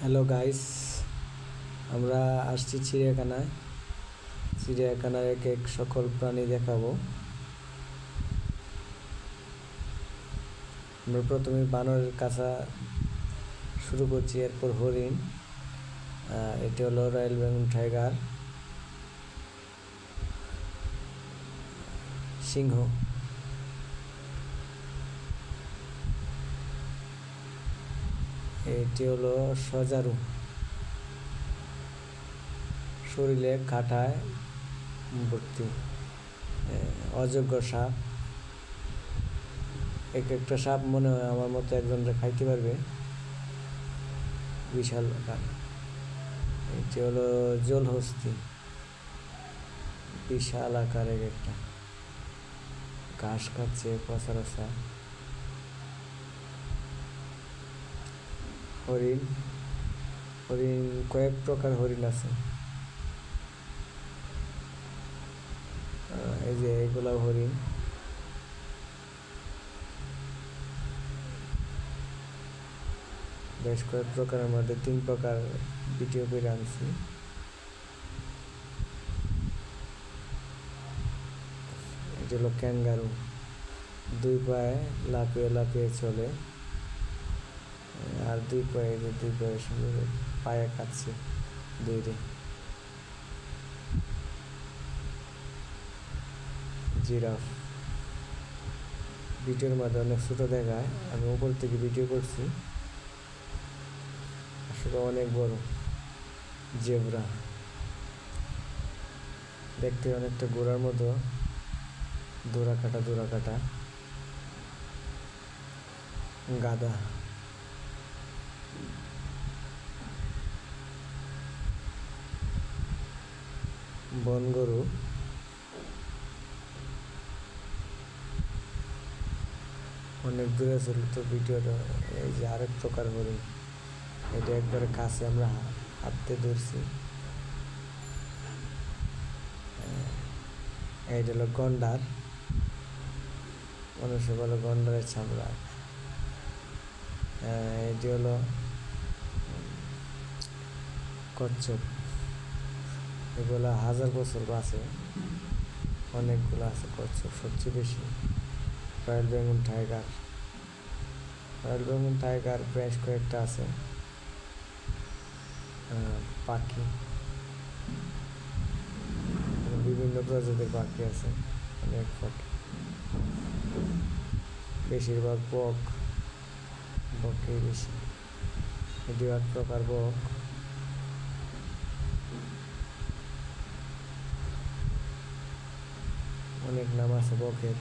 Hello guys, আমরা আসছি চিড়িয়াখানায়। চিড়িয়াখানার এক এক সকল প্রাণী দেখাবো। আমরা প্রথমে বানরের কাছা শুরু করছি, এরপর হরিণ। এটি হলো রয়্যাল বেঙ্গল টাইগার। সিংহ, এটি হলো সজারু, শরীরে কাঁটায় ভর্তি। অযোগ্য সাপ, এক একটা সাপ মনে হয় আমার মতো একজনকে খাইতে পারবে, বিশাল আকার। এটি হলো জলহস্তি, বিশাল আকারের একটা, ঘাস খাচ্ছে পচারসা। হরিণ, হরিণ কয়েক প্রকার হরিণ আছে। এই যে এগুলা হরিণ। বেশ কয়েক প্রকারের মধ্যে 3 প্রকার ভিডিও করে আনছি। এটা হলো ক্যাঙ্গারু, 2 পায়ে লাফিয়ে লাফিয়ে চলে, আর 2 পায়ে সুন্দর পায়ে কাটছে দুইটি। জিরাফ, ভিডিওর মধ্যে অনেক ছোট দেখায়, আমি উপর থেকে ভিডিও করছি, আসলে অনেক বড়। জেব্রা, দেখতে অনেকটা ঘোড়ার মতো, দোরা কাটা। গাধা, বনগরু, অনেক দূরে ছিল তো ভিডিওটা। এই যে আরেক প্রকার হরিণ, এটা একবারে কাছে আমরা হাতে ধরছি। এইটা হলো গন্ডার, মানুষে বলে গন্ডারের চামড়া। এটি হলো কচ্ছপ, এগুলো 1000 বছর বাঁচে, অনেকগুলো আছে কচ্ছপ। সবচেয়ে বেশি royal Bengal tiger. Royal Bengal tiger বেশ কয়েকটা আছে। পাখি, বিভিন্ন প্রজাতির পাখি আছে, অনেক পাখি, বেশিরভাগ বকই বেশি। এটি এক প্রকার বক। অনেক নাম আছে বকের।